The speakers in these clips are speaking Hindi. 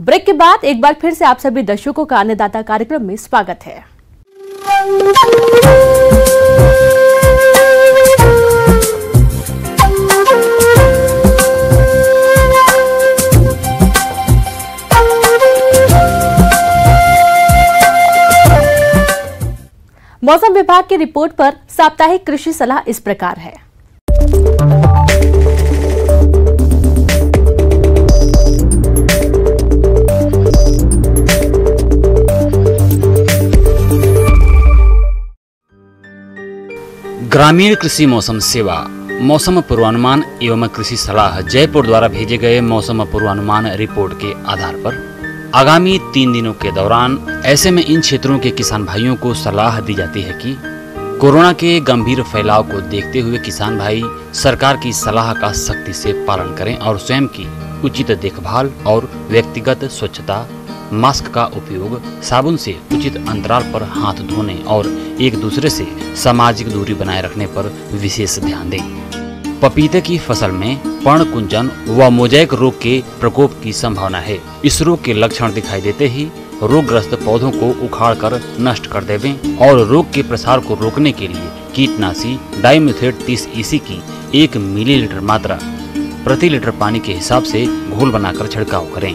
ब्रेक के बाद एक बार फिर से आप सभी दर्शकों का अन्नदाता कार्यक्रम में स्वागत है। मौसम विभाग की रिपोर्ट पर साप्ताहिक कृषि सलाह इस प्रकार है। ग्रामीण कृषि मौसम सेवा मौसम पूर्वानुमान एवं कृषि सलाह जयपुर द्वारा भेजे गए मौसम पूर्वानुमान रिपोर्ट के आधार पर आगामी 3 दिनों के दौरान ऐसे में इन क्षेत्रों के किसान भाइयों को सलाह दी जाती है कि कोरोना के गंभीर फैलाव को देखते हुए किसान भाई सरकार की सलाह का सख्ती से पालन करें और स्वयं की उचित देखभाल और व्यक्तिगत स्वच्छता, मास्क का उपयोग, साबुन से उचित अंतराल पर हाथ धोने और एक दूसरे से सामाजिक दूरी बनाए रखने पर विशेष ध्यान दें। पपीते की फसल में पर्णकुंचन व मोज़ेक रोग के प्रकोप की संभावना है। इस रोग के लक्षण दिखाई देते ही रोगग्रस्त पौधों को उखाड़कर नष्ट कर देवें और रोग के प्रसार को रोकने के लिए कीटनाशी डाइमेथोएट 30 EC की 1 मिलीलीटर मात्रा प्रति लीटर पानी के हिसाब से घोल बनाकर छिड़काव करें।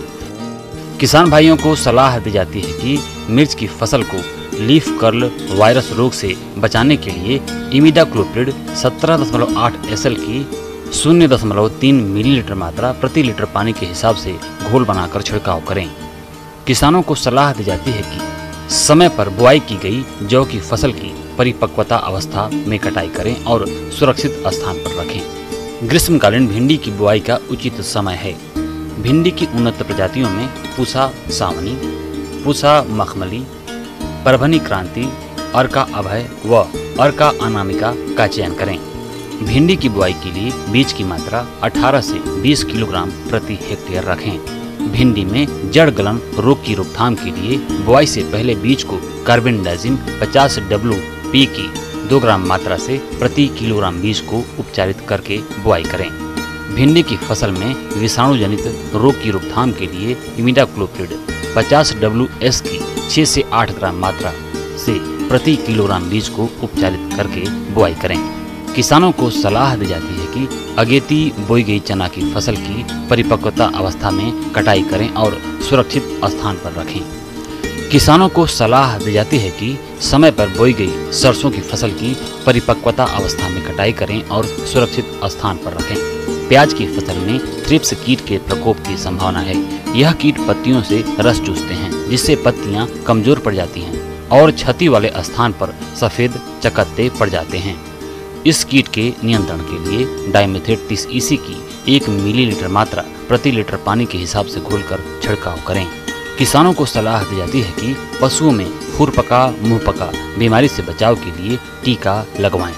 किसान भाइयों को सलाह दी जाती है कि मिर्च की फसल को लीफ कर्ल वायरस रोग से बचाने के लिए इमिडाक्लोप्रिड 17.8 SL की 0.3 मिलीलीटर मात्रा प्रति लीटर पानी के हिसाब से घोल बनाकर छिड़काव करें। किसानों को सलाह दी जाती है कि समय पर बुआई की गई जौ की फसल की परिपक्वता अवस्था में कटाई करें और सुरक्षित स्थान पर रखें। ग्रीष्मकालीन भिंडी की बुआई का उचित समय है। भिंडी की उन्नत प्रजातियों में पूसा सावनी, पूसा मखमली, परभनी क्रांति, अर्का अभय व अर्का अनामिका का चयन करें। भिंडी की बुआई के लिए बीज की मात्रा 18 से 20 किलोग्राम प्रति हेक्टेयर रखें। भिंडी में जड़ गलन रोग की रोकथाम के लिए बुआई से पहले बीज को कार्बेंडाजिम 50 WP की 2 ग्राम मात्रा से प्रति किलोग्राम बीज को उपचारित करके बुआई करें। भिंडी की फसल में विषाणु जनित रोग की रोकथाम के लिए इमिडाक्लोप्रिड 50 WS की 6 से 8 ग्राम मात्रा से प्रति किलोग्राम बीज को उपचारित करके बुआई करें। किसानों को सलाह दी जाती है कि अगेती बोई गई चना की फसल की परिपक्वता अवस्था में कटाई करें और सुरक्षित स्थान पर रखें। किसानों को सलाह दी जाती है कि समय पर बोई गई सरसों की फसल की परिपक्वता अवस्था में कटाई करें और सुरक्षित स्थान पर रखें। प्याज की फसल में थ्रिप्स कीट के प्रकोप की संभावना है। यह कीट पत्तियों से रस चूसते हैं, जिससे पत्तियां कमजोर पड़ जाती हैं और क्षति वाले स्थान पर सफेद चकत्ते पड़ जाते हैं। इस कीट के नियंत्रण के लिए डाइमेथोएट 30 EC की 1 मिलीलीटर मात्रा प्रति लीटर पानी के हिसाब से घोलकर छिड़काव करें। किसानों को सलाह दी जाती है कि पशुओं में खुरपका मुंहपका बीमारी से बचाव के लिए टीका लगवाएं।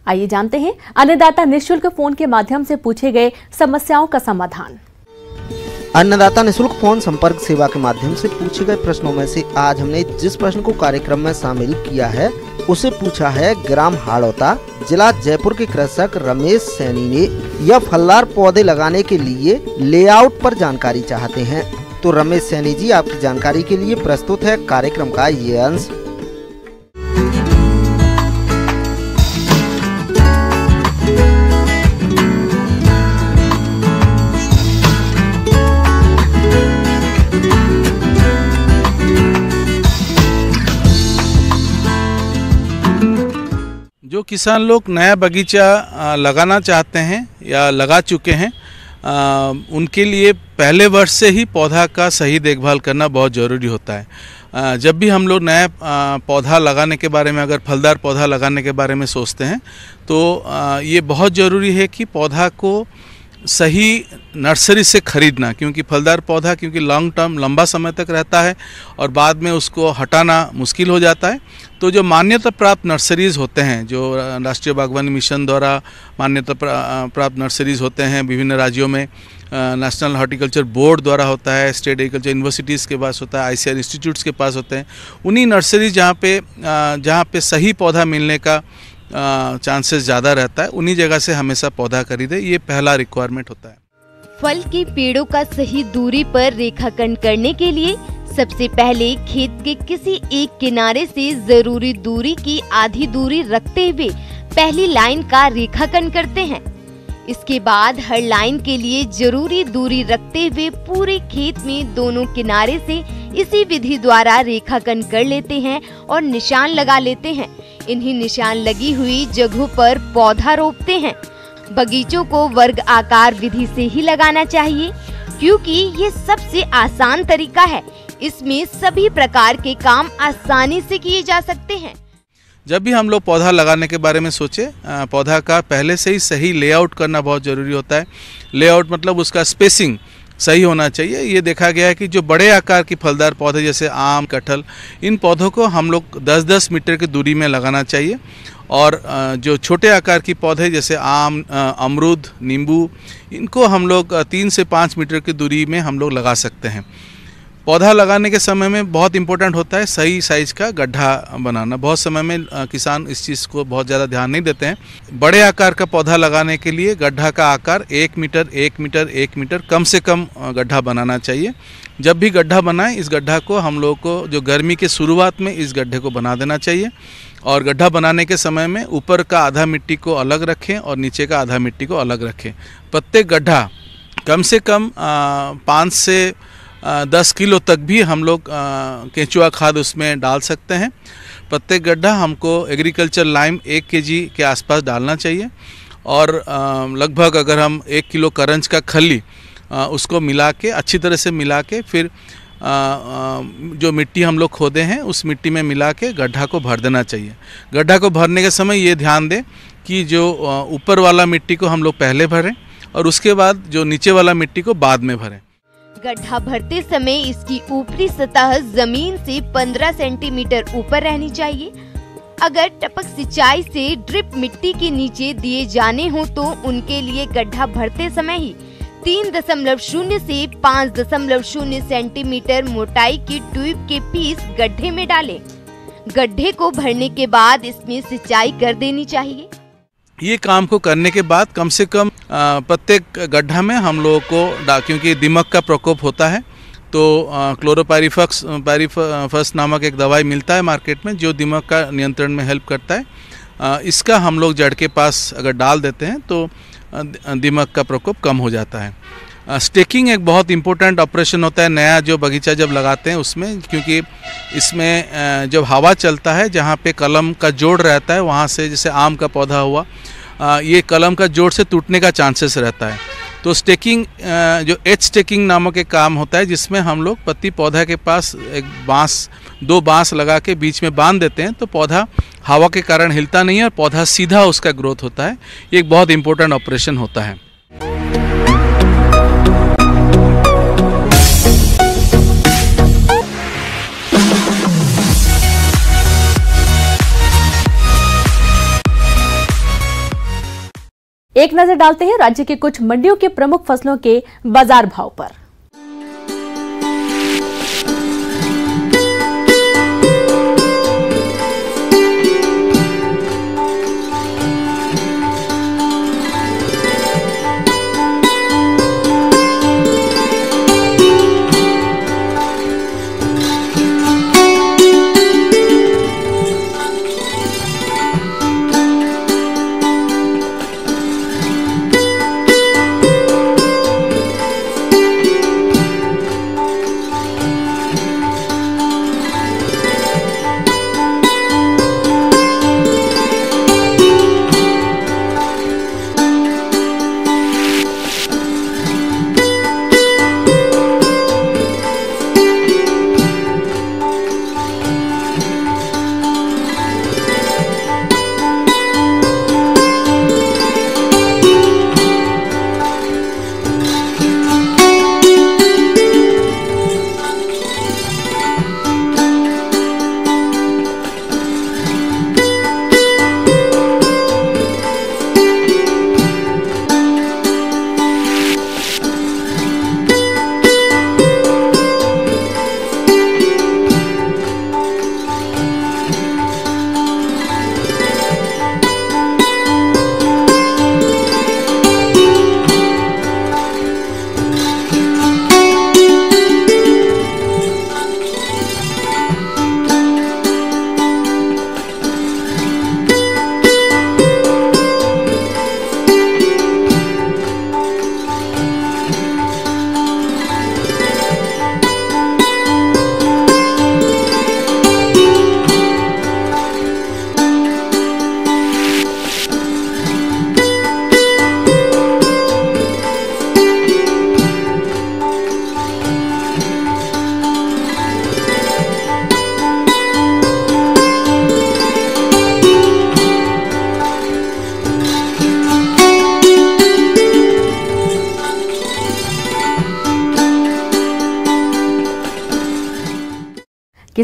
आइए जानते हैं अन्नदाता निःशुल्क फोन के माध्यम से पूछे गए समस्याओं का समाधान। अन्नदाता निःशुल्क फोन संपर्क सेवा के माध्यम से पूछे गए प्रश्नों में से आज हमने जिस प्रश्न को कार्यक्रम में शामिल किया है उसे पूछा है ग्राम हाड़ौता, जिला जयपुर के कृषक रमेश सैनी ने। यह फलदार पौधे लगाने के लिए लेआउट पर जानकारी चाहते हैं। तो रमेश सैनी जी, आपकी जानकारी के लिए प्रस्तुत है कार्यक्रम का ये अंश। जो किसान लोग नया बगीचा लगाना चाहते हैं या लगा चुके हैं, उनके लिए पहले वर्ष से ही पौधा का सही देखभाल करना बहुत ज़रूरी होता है। जब भी हम लोग नया पौधा लगाने के बारे में, अगर फलदार पौधा लगाने के बारे में सोचते हैं तो ये बहुत ज़रूरी है कि पौधा को सही नर्सरी से खरीदना, क्योंकि फलदार पौधा क्योंकि लॉन्ग टर्म लंबा समय तक रहता है और बाद में उसको हटाना मुश्किल हो जाता है। तो जो मान्यता प्राप्त नर्सरीज़ होते हैं, जो राष्ट्रीय बागवानी मिशन द्वारा मान्यता प्राप्त नर्सरीज़ होते हैं विभिन्न राज्यों में, नेशनल हॉर्टिकल्चर बोर्ड द्वारा होता है, स्टेट एग्रीकल्चर यूनिवर्सिटीज़ के पास होता है, ICAR इंस्टीट्यूट्स के पास होते हैं, उन्हीं नर्सरीज जहाँ पे सही पौधा मिलने का चांसेस ज़्यादा रहता है, उन्हीं जगह से हमेशा पौधा खरीदे। ये पहला रिक्वायरमेंट होता है। फल के पेड़ों का सही दूरी पर रेखांकन करने के लिए सबसे पहले खेत के किसी एक किनारे से जरूरी दूरी की आधी दूरी रखते हुए पहली लाइन का रेखांकन करते हैं। इसके बाद हर लाइन के लिए जरूरी दूरी रखते हुए पूरे खेत में दोनों किनारे से इसी विधि द्वारा रेखांकन कर लेते हैं और निशान लगा लेते हैं। इन्हीं निशान लगी हुई जगहों पर पौधा रोपते हैं। बगीचों को वर्ग आकार विधि से ही लगाना चाहिए, क्योंकि ये सबसे आसान तरीका है। इसमें सभी प्रकार के काम आसानी से किए जा सकते हैं। जब भी हम लोग पौधा लगाने के बारे में सोचे, पौधा का पहले से ही सही लेआउट करना बहुत ज़रूरी होता है। लेआउट मतलब उसका स्पेसिंग सही होना चाहिए। ये देखा गया है कि जो बड़े आकार की फलदार पौधे जैसे आम, कटहल, इन पौधों को हम लोग 10-10 मीटर की दूरी में लगाना चाहिए, और जो छोटे आकार की पौधे जैसे आम, अमरूद, नींबू, इनको हम लोग 3 से 5 मीटर की दूरी में हम लोग लगा सकते हैं। पौधा लगाने के समय में बहुत इम्पोर्टेंट होता है सही साइज का गड्ढा बनाना। बहुत समय में किसान इस चीज़ को बहुत ज़्यादा ध्यान नहीं देते हैं। बड़े आकार का पौधा लगाने के लिए गड्ढा का आकार 1 मीटर, 1 मीटर, 1 मीटर कम से कम गड्ढा बनाना चाहिए। जब भी गड्ढा बनाएं, इस गड्ढा को हम लोग को जो गर्मी के शुरुआत में इस गड्ढे को बना देना चाहिए, और गड्ढा बनाने के समय में ऊपर का आधा मिट्टी को अलग रखें और नीचे का आधा मिट्टी को अलग रखें। प्रत्येक गड्ढा कम से कम 5 से 10 किलो तक भी हम लोग केंचुआ खाद उसमें डाल सकते हैं। प्रत्येक गड्ढा हमको एग्रीकल्चर लाइम 1 kg के आसपास डालना चाहिए, और लगभग अगर हम 1 किलो करंज का खली उसको मिला के अच्छी तरह से मिला के फिर जो मिट्टी हम लोग खोदे हैं उस मिट्टी में मिला के गड्ढा को भर देना चाहिए। गड्ढा को भरने के समय ये ध्यान दें कि जो ऊपर वाला मिट्टी को हम लोग पहले भरें और उसके बाद जो नीचे वाला मिट्टी को बाद में भरें। गड्ढा भरते समय इसकी ऊपरी सतह जमीन से 15 सेंटीमीटर ऊपर रहनी चाहिए। अगर टपक सिंचाई से ड्रिप मिट्टी के नीचे दिए जाने हो तो उनके लिए गड्ढा भरते समय ही 3.0 से 5.0 सेंटीमीटर मोटाई की ट्यूब के पीस गड्ढे में डालें। गड्ढे को भरने के बाद इसमें सिंचाई कर देनी चाहिए। ये काम को करने के बाद कम से कम प्रत्येक गड्ढा में हम लोगों को क्योंकि दीमक का प्रकोप होता है तो क्लोरोपाइरीफॉस नामक एक दवाई मिलता है मार्केट में जो दीमक का नियंत्रण में हेल्प करता है। इसका हम लोग जड़ के पास अगर डाल देते हैं तो दीमक का प्रकोप कम हो जाता है। स्टेकिंग एक बहुत इम्पोर्टेंट ऑपरेशन होता है नया जो बगीचा जब लगाते हैं उसमें, क्योंकि इसमें जब हवा चलता है जहाँ पे कलम का जोड़ रहता है वहाँ से, जैसे आम का पौधा हुआ, ये कलम का जोड़ से टूटने का चांसेस रहता है। तो स्टेकिंग जो एज स्टेकिंग नामक एक काम होता है जिसमें हम लोग प्रति पौधा के पास एक बांस, 2 बांस लगा के बीच में बांध देते हैं तो पौधा हवा के कारण हिलता नहीं है और पौधा सीधा उसका ग्रोथ होता है। ये एक बहुत इम्पोर्टेंट ऑपरेशन होता है। एक नजर डालते हैं राज्य के कुछ मंडियों के प्रमुख फसलों के बाजार भाव पर।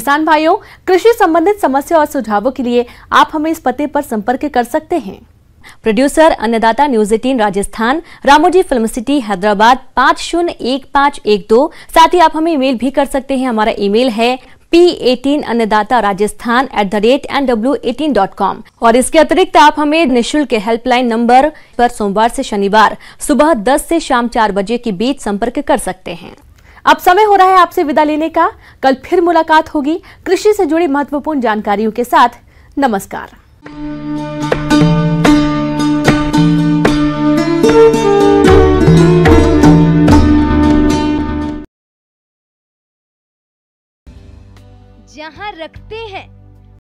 किसान भाइयों, कृषि संबंधित समस्या और सुझावों के लिए आप हमें इस पते पर संपर्क कर सकते हैं। प्रोड्यूसर अन्नदाता news 18 Rajasthan, Ramoji film city Hyderabad 501512। साथ ही आप हमें ईमेल भी कर सकते हैं। हमारा ईमेल है p18annadataraajasthan@nw18.com। और इसके अतिरिक्त आप हमें निःशुल्क हेल्पलाइन नंबर पर सोमवार से शनिवार सुबह 10 से शाम 4 बजे के बीच संपर्क कर सकते हैं। अब समय हो रहा है आपसे विदा लेने का। कल फिर मुलाकात होगी कृषि से जुड़ी महत्वपूर्ण जानकारियों के साथ। नमस्कार। जहां रखते हैं